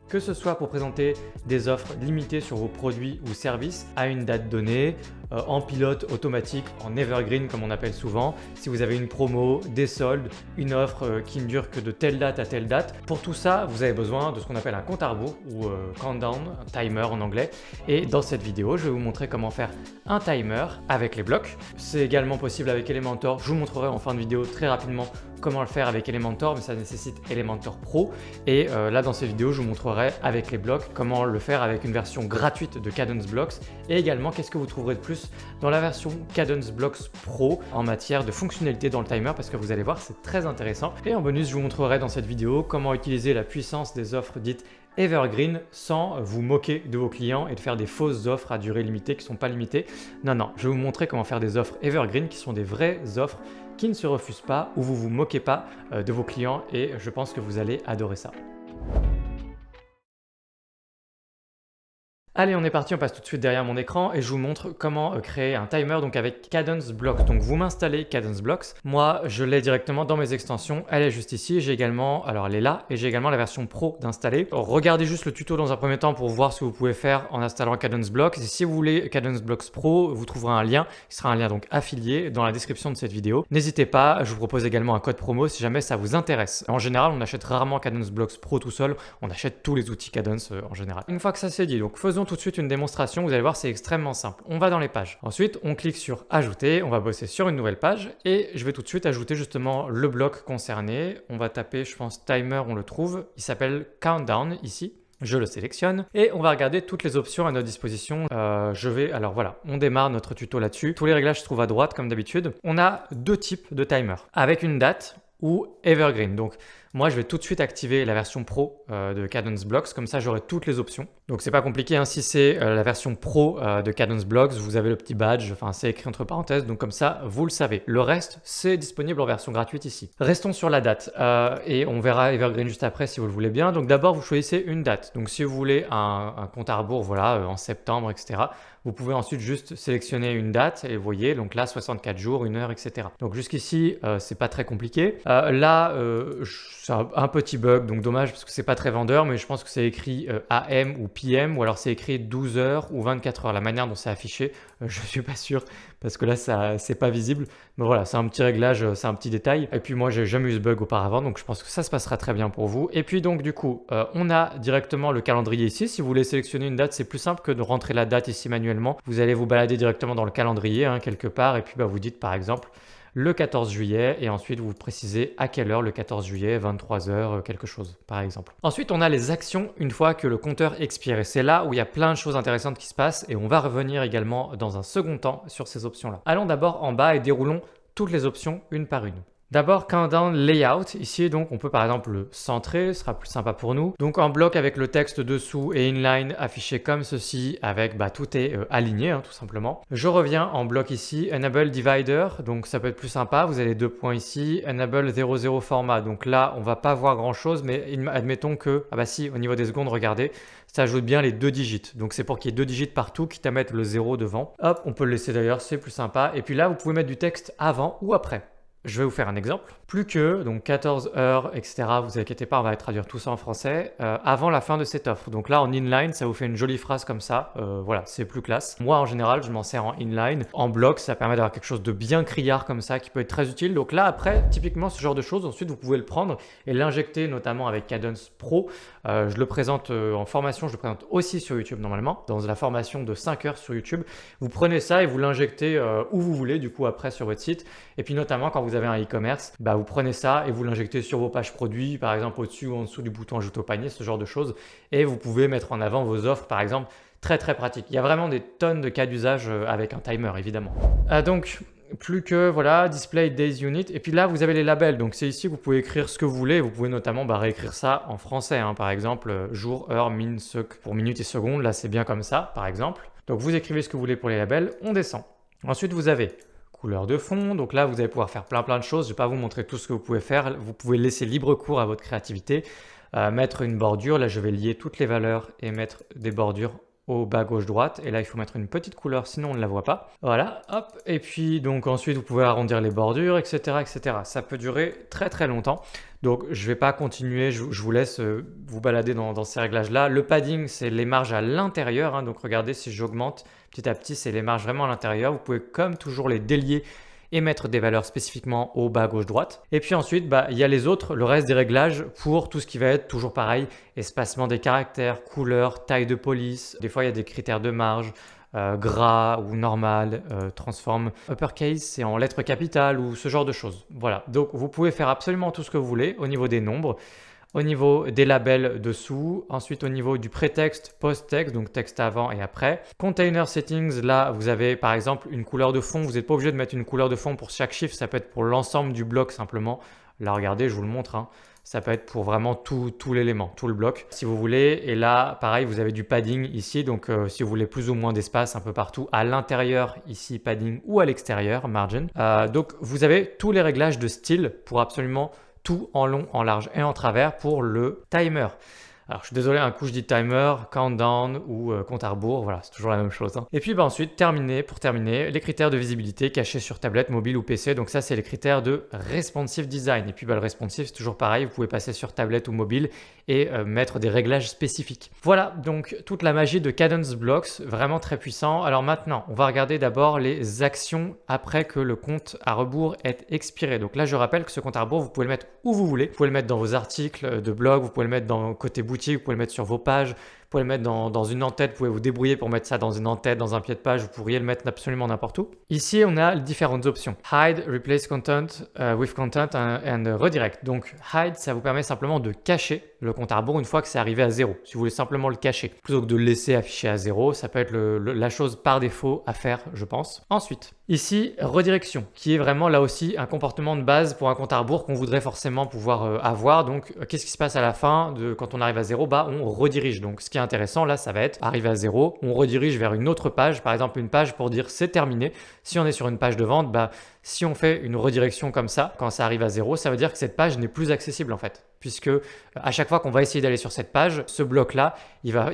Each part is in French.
Que ce soit pour présenter des offres limitées sur vos produits ou services à une date donnée, en pilote automatique, en evergreen comme on appelle souvent, si vous avez une promo, des soldes, une offre qui ne dure que de telle date à telle date. Pour tout ça, vous avez besoin de ce qu'on appelle un compte à rebours ou countdown, timer en anglais. Et dans cette vidéo, je vais vous montrer comment faire un timer avec les blocs. C'est également possible avec Elementor. Je vous montrerai en fin de vidéo très rapidement comment le faire avec Elementor, mais ça nécessite Elementor Pro. Et là, dans cette vidéo, je vous montrerai avec les blocs comment le faire avec une version gratuite de Kadence Blocks et également qu'est-ce que vous trouverez de plus dans la version Kadence Blocks Pro en matière de fonctionnalité dans le timer, parce que vous allez voir, c'est très intéressant. Et en bonus, je vous montrerai dans cette vidéo comment utiliser la puissance des offres dites evergreen sans vous moquer de vos clients et de faire des fausses offres à durée limitée qui ne sont pas limitées. Non, je vais vous montrer comment faire des offres evergreen qui sont des vraies offres qui ne se refusent pas, où vous ne vous moquez pas de vos clients, et je pense que vous allez adorer ça. Allez, on est parti, on passe tout de suite derrière mon écran et je vous montre comment créer un timer donc avec Kadence Blocks. Donc vous m'installez Kadence Blocks. Moi, je l'ai directement dans mes extensions. Elle est juste ici. J'ai également, alors elle est là, et j'ai également la version pro d'installer. Regardez juste le tuto dans un premier temps pour voir ce que vous pouvez faire en installant Kadence Blocks. Et si vous voulez Kadence Blocks Pro, vous trouverez un lien qui sera un lien donc affilié dans la description de cette vidéo. N'hésitez pas, je vous propose également un code promo si jamais ça vous intéresse. En général, on achète rarement Kadence Blocks Pro tout seul. On achète tous les outils Kadence en général. Une fois que ça c'est dit, donc faisons tout de suite une démonstration, vous allez voir c'est extrêmement simple. On va dans les pages. Ensuite, on clique sur ajouter, on va bosser sur une nouvelle page et je vais tout de suite ajouter justement le bloc concerné. On va taper, je pense, timer, on le trouve. Il s'appelle countdown ici. Je le sélectionne et on va regarder toutes les options à notre disposition. Alors voilà, on démarre notre tuto là-dessus. Tous les réglages se trouvent à droite comme d'habitude. On a deux types de timer avec une date ou evergreen. Donc moi, je vais tout de suite activer la version pro de Kadence Blocks, comme ça j'aurai toutes les options. Donc c'est pas compliqué, hein. Si c'est la version pro de Kadence Blocks, vous avez le petit badge, enfin c'est écrit entre parenthèses, donc comme ça vous le savez. Le reste, c'est disponible en version gratuite ici. Restons sur la date et on verra evergreen juste après si vous le voulez bien. Donc d'abord, vous choisissez une date. Donc si vous voulez un compte à rebours, voilà, en septembre, etc. Vous pouvez ensuite juste sélectionner une date et vous voyez, donc là 64 jours, 1 heure, etc. Donc jusqu'ici, c'est pas très compliqué. Là, c'est un petit bug, donc dommage parce que c'est pas très vendeur, mais je pense que c'est écrit AM ou PM ou alors c'est écrit 12 heures ou 24 heures. La manière dont c'est affiché, je suis pas sûr parce que là, c'est pas visible. Mais voilà, c'est un petit réglage, c'est un petit détail. Et puis moi, j'ai jamais eu ce bug auparavant, donc je pense que ça se passera très bien pour vous. Et puis donc du coup, on a directement le calendrier ici. Si vous voulez sélectionner une date, c'est plus simple que de rentrer la date ici manuellement. Vous allez vous balader directement dans le calendrier hein, quelque part et puis vous dites par exemple le 14 juillet et ensuite vous précisez à quelle heure le 14 juillet, 23 heures, quelque chose par exemple. Ensuite, on a les actions une fois que le compteur expire et c'est là où il y a plein de choses intéressantes qui se passent et on va revenir également dans un second temps sur ces options-là. Allons d'abord en bas et déroulons toutes les options une par une. D'abord, countdown layout. Ici, donc, on peut par exemple le centrer, ce sera plus sympa pour nous. Donc, en bloc avec le texte dessous et inline affiché comme ceci, avec tout est aligné, hein, tout simplement. Je reviens en bloc ici, enable divider. Donc, ça peut être plus sympa. Vous avez 2 points ici, enable 00 format. Donc là, on va pas voir grand chose, mais admettons que, si, au niveau des secondes, regardez, ça ajoute bien les 2 digits. Donc, c'est pour qu'il y ait 2 digits partout, quitte à mettre le 0 devant. Hop, on peut le laisser d'ailleurs, c'est plus sympa. Et puis là, vous pouvez mettre du texte avant ou après. Je vais vous faire un exemple. Plus que, donc 14 heures, etc. Vous inquiétez pas, on va traduire tout ça en français, avant la fin de cette offre. Donc là, en inline, ça vous fait une jolie phrase comme ça. Voilà, c'est plus classe. Moi, en général, je m'en sers en inline. En bloc, ça permet d'avoir quelque chose de bien criard comme ça, qui peut être très utile. Donc là, après, typiquement, ce genre de choses, ensuite, vous pouvez le prendre et l'injecter, notamment avec Kadence Pro. Je le présente en formation, je le présente aussi sur YouTube normalement, dans la formation de 5 heures sur YouTube. Vous prenez ça et vous l'injectez où vous voulez, du coup, après sur votre site. Et puis, notamment, quand vous avez un e-commerce, vous prenez ça et vous l'injectez sur vos pages produits, par exemple au-dessus ou en dessous du bouton ajouter au panier, ce genre de choses. Et vous pouvez mettre en avant vos offres, par exemple, très très pratique. Il y a vraiment des tonnes de cas d'usage avec un timer, évidemment. Donc, plus que, voilà, display days unit. Et puis là, vous avez les labels. Donc, c'est ici que vous pouvez écrire ce que vous voulez. Vous pouvez notamment réécrire ça en français. Hein. Par exemple, jour, heure, min, sec pour minutes et secondes. Là, c'est bien comme ça, par exemple. Donc, vous écrivez ce que vous voulez pour les labels. On descend. Ensuite, vous avez couleur de fond, donc là vous allez pouvoir faire plein de choses. Je ne vais pas vous montrer tout ce que vous pouvez faire, vous pouvez laisser libre cours à votre créativité, mettre une bordure, là je vais lier toutes les valeurs et mettre des bordures au bas gauche-droite. Et là, il faut mettre une petite couleur, sinon on ne la voit pas. Voilà, hop. Et puis, donc ensuite, vous pouvez arrondir les bordures, etc., etc. Ça peut durer très très longtemps. Donc, je ne vais pas continuer, je vous laisse vous balader dans ces réglages-là. Le padding, c'est les marges à l'intérieur, hein. Donc, regardez, si j'augmente petit à petit, c'est les marges vraiment à l'intérieur. Vous pouvez comme toujours les délier et mettre des valeurs spécifiquement au bas, gauche, droite. Et puis ensuite, il y a les autres, le reste des réglages pour tout ce qui va être toujours pareil, espacement des caractères, couleur, taille de police. Des fois, il y a des critères de marge, gras ou normal, transform uppercase, c'est en lettres capitales ou ce genre de choses. Voilà, donc vous pouvez faire absolument tout ce que vous voulez au niveau des nombres. Au niveau des labels dessous, ensuite au niveau du prétexte, post-texte, donc texte avant et après. Container settings, là vous avez par exemple une couleur de fond, vous n'êtes pas obligé de mettre une couleur de fond pour chaque chiffre, ça peut être pour l'ensemble du bloc simplement. Là regardez, je vous le montre, hein. Ça peut être pour vraiment tout l'élément, tout le bloc si vous voulez. Et là pareil, vous avez du padding ici, donc si vous voulez plus ou moins d'espace un peu partout, à l'intérieur ici padding ou à l'extérieur, margin. Donc vous avez tous les réglages de style pour absolument tout en long, en large et en travers pour le timer. Alors, je suis désolé, un coup je dis timer, countdown ou compte à rebours, voilà, c'est toujours la même chose, hein. Et puis ensuite, pour terminer, les critères de visibilité cachés sur tablette, mobile ou PC. Donc ça, c'est les critères de responsive design. Et puis le responsive, c'est toujours pareil, vous pouvez passer sur tablette ou mobile et mettre des réglages spécifiques. Voilà, donc toute la magie de Cadence Blocks, vraiment très puissant. Alors maintenant, on va regarder d'abord les actions après que le compte à rebours est expiré. Donc là, je rappelle que ce compte à rebours, vous pouvez le mettre où vous voulez. Vous pouvez le mettre dans vos articles de blog, vous pouvez le mettre dans côté boutique, vous pouvez le mettre sur vos pages, vous pouvez le mettre dans une en-tête, vous pouvez vous débrouiller pour mettre ça dans une en-tête, dans un pied de page, vous pourriez le mettre absolument n'importe où. Ici, on a différentes options. Hide, replace content with content and redirect. Donc hide, ça vous permet simplement de cacher le compte à rebours une fois que c'est arrivé à 0. Si vous voulez simplement le cacher, plutôt que de le laisser afficher à 0, ça peut être la chose par défaut à faire, je pense. Ensuite, ici, redirection, qui est vraiment là aussi un comportement de base pour un compte à rebours qu'on voudrait forcément pouvoir avoir. Donc, qu'est-ce qui se passe à la fin quand on arrive à 0? On redirige. Donc, ce qui est intéressant là, ça va être arriver à 0, on redirige vers une autre page, par exemple une page pour dire c'est terminé. Si on est sur une page de vente, si on fait une redirection comme ça, quand ça arrive à 0, ça veut dire que cette page n'est plus accessible en fait. Puisque à chaque fois qu'on va essayer d'aller sur cette page, ce bloc-là, il va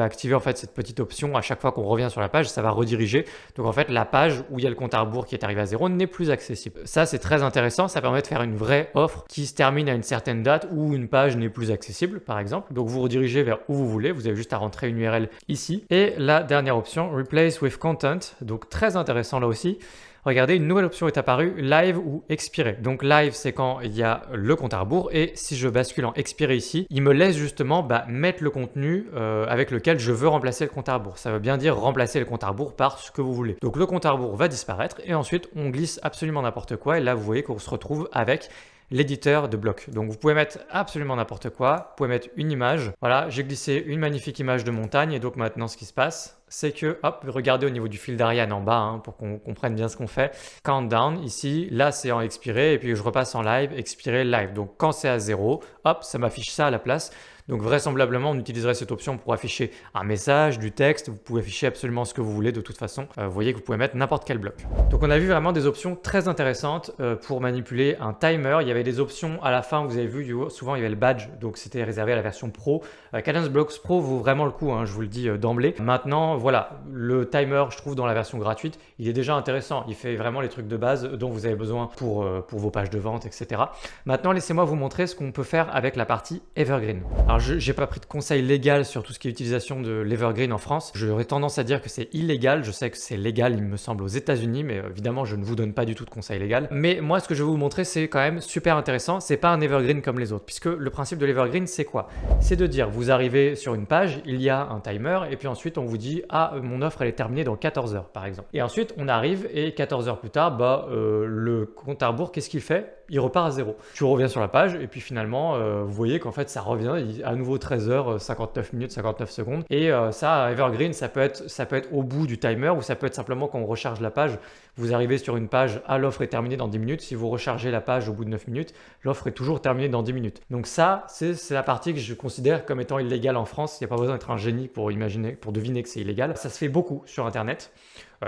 activer en fait cette petite option à chaque fois qu'on revient sur la page, ça va rediriger. Donc en fait, la page où il y a le compte à rebours qui est arrivé à 0 n'est plus accessible. Ça, c'est très intéressant. Ça permet de faire une vraie offre qui se termine à une certaine date où une page n'est plus accessible, par exemple. Donc vous redirigez vers où vous voulez. Vous avez juste à rentrer une URL ici. Et la dernière option, Replace with Content. Donc très intéressant là aussi. Regardez, une nouvelle option est apparue, live ou expiré. Donc live, c'est quand il y a le compte à rebours et si je bascule en expiré ici, il me laisse justement mettre le contenu avec lequel je veux remplacer le compte à rebours. Ça veut bien dire remplacer le compte à rebours par ce que vous voulez. Donc le compte à rebours va disparaître et ensuite on glisse absolument n'importe quoi et là vous voyez qu'on se retrouve avec l'éditeur de bloc. Donc vous pouvez mettre absolument n'importe quoi, vous pouvez mettre une image. Voilà, j'ai glissé une magnifique image de montagne et donc maintenant ce qui se passe, c'est que, hop, regardez au niveau du fil d'Ariane en bas hein, pour qu'on comprenne bien ce qu'on fait. Countdown ici, là c'est en expiré et puis je repasse en live, expiré, live. Donc quand c'est à 0, hop, ça m'affiche ça à la place. Donc vraisemblablement, on utiliserait cette option pour afficher un message, du texte. Vous pouvez afficher absolument ce que vous voulez de toute façon. Vous voyez que vous pouvez mettre n'importe quel bloc. Donc on a vu vraiment des options très intéressantes pour manipuler un timer. Il y avait des options à la fin, vous avez vu, souvent il y avait le badge, donc c'était réservé à la version pro. Cadence Blocks Pro vaut vraiment le coup, hein, je vous le dis d'emblée. Maintenant, voilà, le timer, je trouve dans la version gratuite, il est déjà intéressant. Il fait vraiment les trucs de base dont vous avez besoin pour vos pages de vente, etc. Maintenant, laissez-moi vous montrer ce qu'on peut faire avec la partie Evergreen. Alors, je n'ai pas pris de conseil légal sur tout ce qui est utilisation de l'Evergreen en France. J'aurais tendance à dire que c'est illégal. Je sais que c'est légal, il me semble, aux États-Unis, mais évidemment, je ne vous donne pas du tout de conseil légal. Mais moi, ce que je vais vous montrer, c'est quand même super intéressant. C'est pas un Evergreen comme les autres, puisque le principe de l'Evergreen, c'est quoi? C'est de dire, vous arrivez sur une page, il y a un timer, et puis ensuite, on vous dit, ah, mon offre, elle est terminée dans 14 heures, par exemple. Et ensuite, on arrive, et 14 heures plus tard, le compte à rebours, qu'est-ce qu'il fait? Il repart à 0. Tu reviens sur la page, et puis finalement, vous voyez qu'en fait, ça revient à nouveau 13h, 59 minutes, 59 secondes. Et ça, Evergreen, ça peut être au bout du timer ou ça peut être simplement quand on recharge la page. Vous arrivez sur une page, l'offre est terminée dans 10 minutes. Si vous rechargez la page au bout de 9 minutes, l'offre est toujours terminée dans 10 minutes. Donc ça, c'est la partie que je considère comme étant illégale en France. Il n'y a pas besoin d'être un génie pour deviner que c'est illégal. Ça se fait beaucoup sur Internet.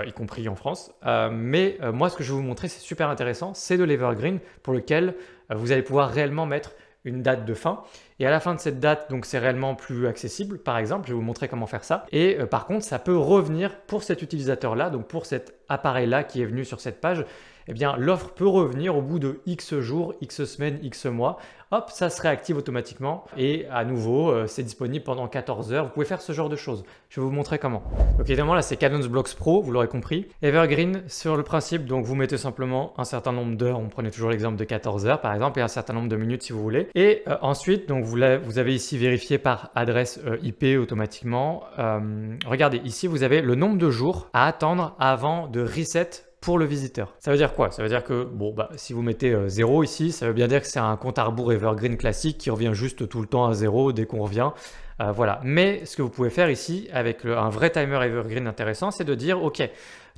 Y compris en France. Moi, ce que je vais vous montrer, c'est super intéressant. C'est de l'Evergreen pour lequel vous allez pouvoir réellement mettre une date de fin. Et à la fin de cette date, donc c'est réellement plus accessible. Par exemple, je vais vous montrer comment faire ça. Et par contre, ça peut revenir pour cet utilisateur-là, donc pour cet appareil-là qui est venu sur cette page. Eh bien, l'offre peut revenir au bout de X jours, X semaines, X mois. Hop, ça se réactive automatiquement et à nouveau, c'est disponible pendant 14 heures. Vous pouvez faire ce genre de choses. Je vais vous montrer comment. Donc évidemment, là, c'est Cadence Blocks Pro, vous l'aurez compris. Evergreen, sur le principe, donc vous mettez simplement un certain nombre d'heures. On prenait toujours l'exemple de 14 heures, par exemple, et un certain nombre de minutes si vous voulez. Et ensuite, donc vous avez ici vérifié par adresse IP automatiquement. Regardez, ici, vous avez le nombre de jours à attendre avant de reset pour le visiteur. Ça veut dire quoi? Ça veut dire que bon, si vous mettez 0 ici, ça veut bien dire que c'est un compte à rebours Evergreen classique qui revient juste tout le temps à 0 dès qu'on revient. Voilà. Mais ce que vous pouvez faire ici avec un vrai timer Evergreen intéressant, c'est de dire ok,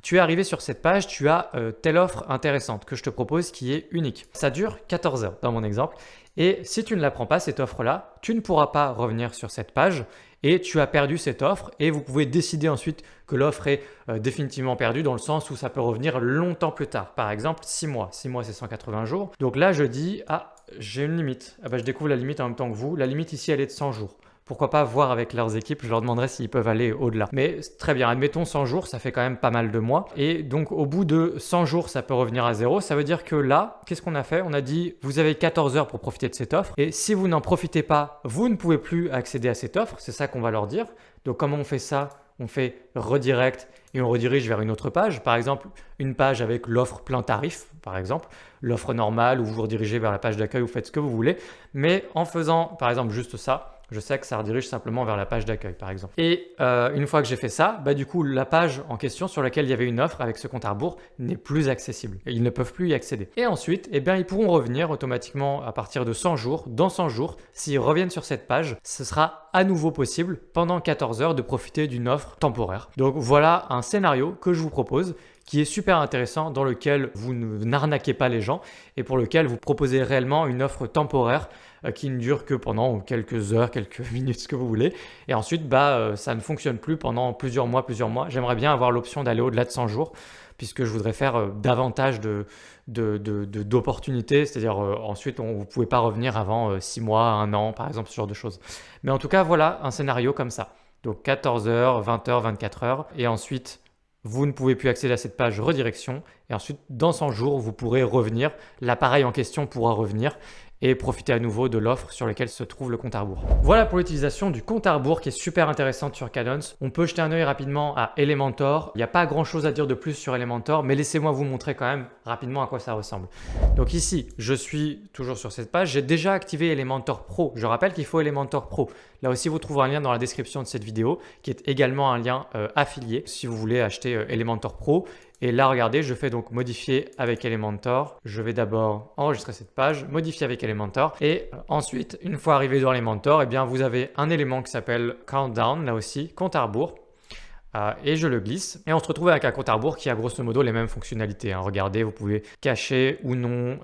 tu es arrivé sur cette page, tu as telle offre intéressante que je te propose qui est unique. Ça dure 14 heures dans mon exemple. Et si tu ne la prends pas, cette offre-là, tu ne pourras pas revenir sur cette page et tu as perdu cette offre et vous pouvez décider ensuite que l'offre est définitivement perdue dans le sens où ça peut revenir longtemps plus tard. Par exemple, 6 mois. 6 mois, c'est 180 jours. Donc là, je dis, ah, j'ai une limite. Ah je découvre la limite en même temps que vous. La limite ici, elle est de 100 jours. Pourquoi pas voir avec leurs équipes, je leur demanderai s'ils peuvent aller au-delà. Mais très bien, admettons 100 jours, ça fait quand même pas mal de mois. Et donc au bout de 100 jours, ça peut revenir à 0. Ça veut dire que là, qu'est-ce qu'on a fait? On a dit, vous avez 14 heures pour profiter de cette offre. Et si vous n'en profitez pas, vous ne pouvez plus accéder à cette offre. C'est ça qu'on va leur dire. Donc comment on fait ça? On fait redirect et on redirige vers une autre page. Par exemple, une page avec l'offre plein tarif, par exemple. L'offre normale où vous vous redirigez vers la page d'accueil, vous faites ce que vous voulez. Mais en faisant, par exemple, juste ça, je sais que ça redirige simplement vers la page d'accueil, par exemple. Et une fois que j'ai fait ça, du coup, la page en question sur laquelle il y avait une offre avec ce compte à rebours n'est plus accessible. Et ils ne peuvent plus y accéder. Et ensuite, eh bien, ils pourront revenir automatiquement à partir de 100 jours. Dans 100 jours, s'ils reviennent sur cette page, ce sera à nouveau possible pendant 14 heures de profiter d'une offre temporaire. Donc voilà un scénario que je vous propose qui est super intéressant, dans lequel vous n'arnaquez pas les gens et pour lequel vous proposez réellement une offre temporaire qui ne dure que pendant quelques heures, quelques minutes, ce que vous voulez. Et ensuite, ça ne fonctionne plus pendant plusieurs mois. J'aimerais bien avoir l'option d'aller au-delà de 100 jours puisque je voudrais faire davantage d'opportunités. C'est-à-dire ensuite, vous ne pouvez pas revenir avant 6 mois, 1 an, par exemple, ce genre de choses. Mais en tout cas, voilà un scénario comme ça. Donc 14 heures, 20 heures, 24 heures. Et ensuite, vous ne pouvez plus accéder à cette page redirection. Et ensuite, dans 100 jours, vous pourrez revenir. L'appareil en question pourra revenir et profiter à nouveau de l'offre sur laquelle se trouve le compte à rebours. Voilà pour l'utilisation du compte à rebours qui est super intéressante sur Cadence. On peut jeter un œil rapidement à Elementor. Il n'y a pas grand chose à dire de plus sur Elementor, mais laissez-moi vous montrer quand même rapidement à quoi ça ressemble. Donc ici, je suis toujours sur cette page. J'ai déjà activé Elementor Pro. Je rappelle qu'il faut Elementor Pro. Là aussi, vous trouverez un lien dans la description de cette vidéo qui est également un lien affilié si vous voulez acheter Elementor Pro. Et là, regardez, je fais donc modifier avec Elementor. Je vais d'abord enregistrer cette page, modifier avec Elementor. Et ensuite, une fois arrivé dans Elementor, eh bien, vous avez un élément qui s'appelle Countdown, là aussi, compte à rebours. Et je le glisse et on se retrouve avec un compte à rebours qui a grosso modo les mêmes fonctionnalités. Regardez, vous pouvez cacher ou non,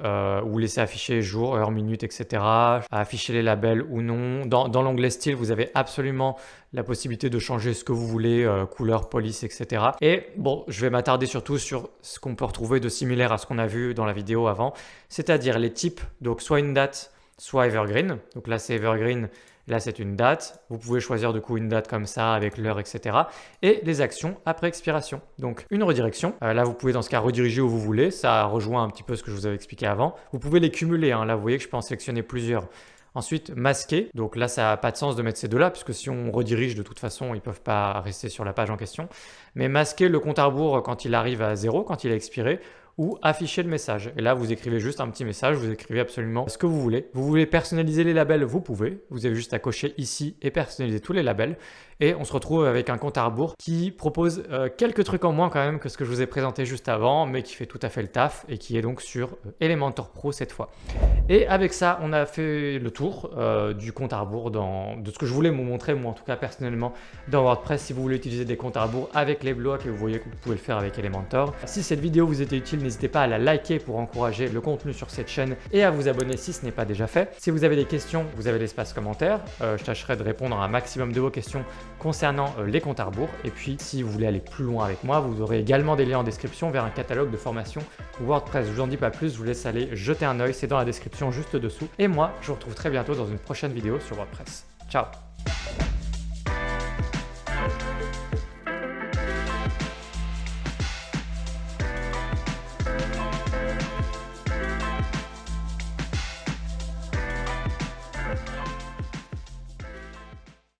ou laisser afficher jour, heure, minute, etc. Afficher les labels ou non. Dans l'onglet style, vous avez absolument la possibilité de changer ce que vous voulez, couleur, police, etc. Et bon, je vais m'attarder surtout sur ce qu'on peut retrouver de similaire à ce qu'on a vu dans la vidéo avant, c'est-à-dire les types, donc soit une date, soit evergreen. Donc là, c'est evergreen. Là, c'est une date. Vous pouvez choisir du coup une date comme ça avec l'heure, etc. Et les actions après expiration. Donc, une redirection. Là, vous pouvez dans ce cas rediriger où vous voulez. Ça rejoint un petit peu ce que je vous avais expliqué avant. Vous pouvez les cumuler. Là, vous voyez que je peux en sélectionner plusieurs. Ensuite, masquer. Donc là, ça n'a pas de sens de mettre ces deux-là puisque si on redirige, de toute façon, ils ne peuvent pas rester sur la page en question. Mais masquer le compte à rebours quand il arrive à 0, quand il est expiré, ou afficher le message. Et là, vous écrivez juste un petit message, vous écrivez absolument ce que vous voulez. Vous voulez personnaliser les labels, vous pouvez. Vous avez juste à cocher ici et personnaliser tous les labels. Et on se retrouve avec un compte à rebours qui propose quelques trucs en moins quand même que ce que je vous ai présenté juste avant, mais qui fait tout à fait le taf et qui est donc sur Elementor Pro cette fois. Et avec ça, on a fait le tour du compte à rebours de ce que je voulais vous montrer, moi en tout cas personnellement, dans WordPress. Si vous voulez utiliser des comptes à rebours avec les blocs et vous voyez que vous pouvez le faire avec Elementor. Si cette vidéo vous était utile, n'hésitez pas à la liker pour encourager le contenu sur cette chaîne et à vous abonner si ce n'est pas déjà fait. Si vous avez des questions, vous avez l'espace commentaire. Je tâcherai de répondre à un maximum de vos questions concernant les comptes à rebours. Et puis, si vous voulez aller plus loin avec moi, vous aurez également des liens en description vers un catalogue de formation WordPress. Je vous en dis pas plus, je vous laisse aller jeter un œil, c'est dans la description juste dessous. Et moi, je vous retrouve très bientôt dans une prochaine vidéo sur WordPress. Ciao!